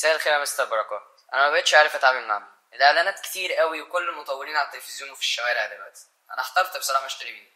مساء الخير يا مستر بركات. انا ما بقتش عارف اتعامل معاهم، الاعلانات كتير قوي وكل المطورين على التلفزيون وفي الشوارع دلوقتي. انا احترت بصراحه اشتري مين.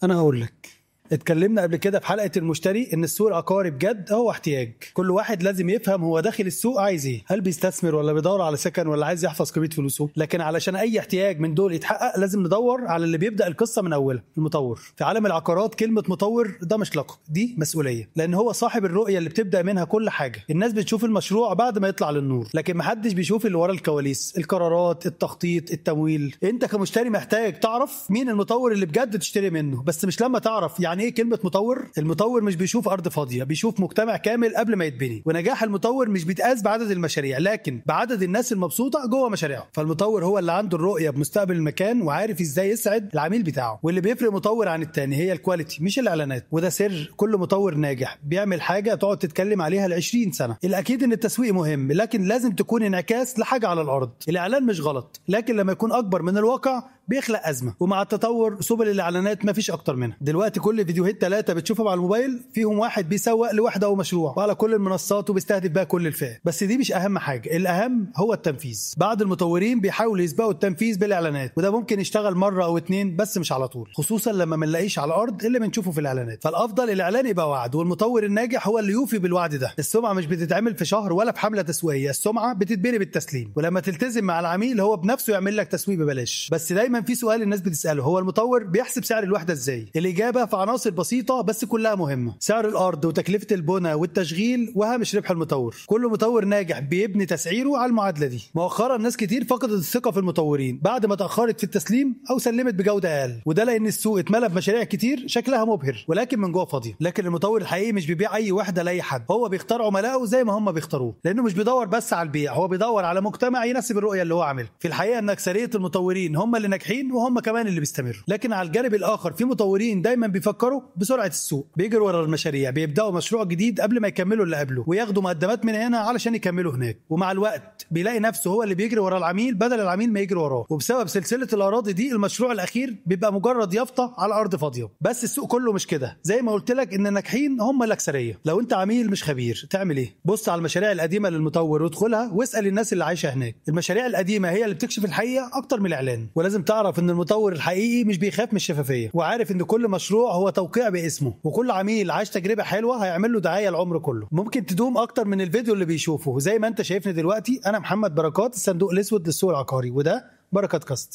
انا هقول لك، اتكلمنا قبل كده في حلقة المشتري ان السوق العقاري بجد هو احتياج. كل واحد لازم يفهم هو داخل السوق عايز ايه، هل بيستثمر ولا بيدور على سكن ولا عايز يحفظ قيمة فلوسه. لكن علشان اي احتياج من دول يتحقق لازم ندور على اللي بيبدأ القصة من اولها، المطور. في عالم العقارات كلمة مطور ده مش لقب، دي مسؤولية، لان هو صاحب الرؤية اللي بتبدأ منها كل حاجة. الناس بتشوف المشروع بعد ما يطلع للنور، لكن محدش بيشوف اللي ورا الكواليس، القرارات، التخطيط، التمويل. انت كمشتري محتاج تعرف مين المطور اللي بجد تشتري منه، بس مش لما تعرف يعني ايه كلمة مطور. المطور مش بيشوف ارض فاضيه، بيشوف مجتمع كامل قبل ما يتبني. ونجاح المطور مش بيتقاس بعدد المشاريع، لكن بعدد الناس المبسوطه جوه مشاريعه. فالمطور هو اللي عنده الرؤيه بمستقبل المكان وعارف ازاي يسعد العميل بتاعه. واللي بيفرق مطور عن التاني هي الكواليتي مش الاعلانات، وده سر كل مطور ناجح. بيعمل حاجه تقعد تتكلم عليها ل20 سنه. الاكيد ان التسويق مهم، لكن لازم تكون انعكاس لحاجه على الارض. الاعلان مش غلط، لكن لما يكون اكبر من الواقع بيخلق ازمه. ومع التطور سبل الاعلانات مفيش اكتر منها. دلوقتي كل فيديوهات 3 بتشوفهم على الموبايل فيهم واحد بيسوق لوحده او مشروع، وعلى كل المنصات وبيستهدف بقى كل الفئات. بس دي مش اهم حاجه، الاهم هو التنفيذ. بعض المطورين بيحاولوا يسبقوا التنفيذ بالاعلانات، وده ممكن يشتغل مره او اتنين بس مش على طول، خصوصا لما ما نلاقيش على الارض اللي بنشوفه في الاعلانات. فالافضل الاعلان يبقى وعد، والمطور الناجح هو اللي يوفي بالوعد ده. السمعه مش بتتعمل في شهر ولا في حمله تسويقيه، السمعه بتتبني بالتسليم. ولما تلتزم مع العميل هو بنفسه يعمل لك تسويق ببلاش. بس دايما في سؤال الناس بتساله، هو المطور بيحسب سعر الوحده ازاي؟ الاجابه في عناصر بسيطه بس كلها مهمه: سعر الارض وتكلفه البناء والتشغيل وهامش ربح المطور. كل مطور ناجح بيبني تسعيره على المعادله دي. مؤخرا ناس كتير فقدت الثقه في المطورين بعد ما تاخرت في التسليم او سلمت بجوده اقل، وده لان السوق اتملى بمشاريع كتير شكلها مبهر ولكن من جوه فاضيه. لكن المطور الحقيقي مش بيبيع اي وحده لاي حد، هو بيختار عملائه زي ما هم بيختاروه، لانه مش بيدور بس على البيع، هو بيدور على مجتمع يناسب الرؤيه اللي هو عاملها. في الحقيقه ان اكثريه المطورين هم اللي ناجحين وهم كمان اللي بيستمروا. لكن على الجانب الاخر في مطورين دايما بيفكروا بسرعه السوق، بيجروا ورا المشاريع، بيبداوا مشروع جديد قبل ما يكملوا اللي قبله، وياخدوا مقدمات من هنا علشان يكملوا هناك. ومع الوقت بيلاقي نفسه هو اللي بيجري ورا العميل بدل العميل ما يجري وراه. وبسبب سلسله الاراضي دي المشروع الاخير بيبقى مجرد يافطه على ارض فاضيه. بس السوق كله مش كده، زي ما قلت لك ان الناجحين هم الاكثريه. لو انت عميل مش خبير تعمل ايه؟ بص على المشاريع القديمه للمطور وادخلها واسال الناس اللي عايشه هناك. المشاريع القديمه هي اللي بتكشف الحقيقه اكتر من الاعلان. ولازم تعرف ان المطور الحقيقي مش بيخاف من الشفافيه، وعارف ان كل مشروع هو توقيع باسمه، وكل عميل عايش تجربه حلوه هيعمل له دعايه العمر كله. ممكن تدوم اكتر من الفيديو اللي بيشوفه. زي ما انت شايفني دلوقتي انا محمد بركات، الصندوق الاسود للسوق العقاري، وده بركات كاست.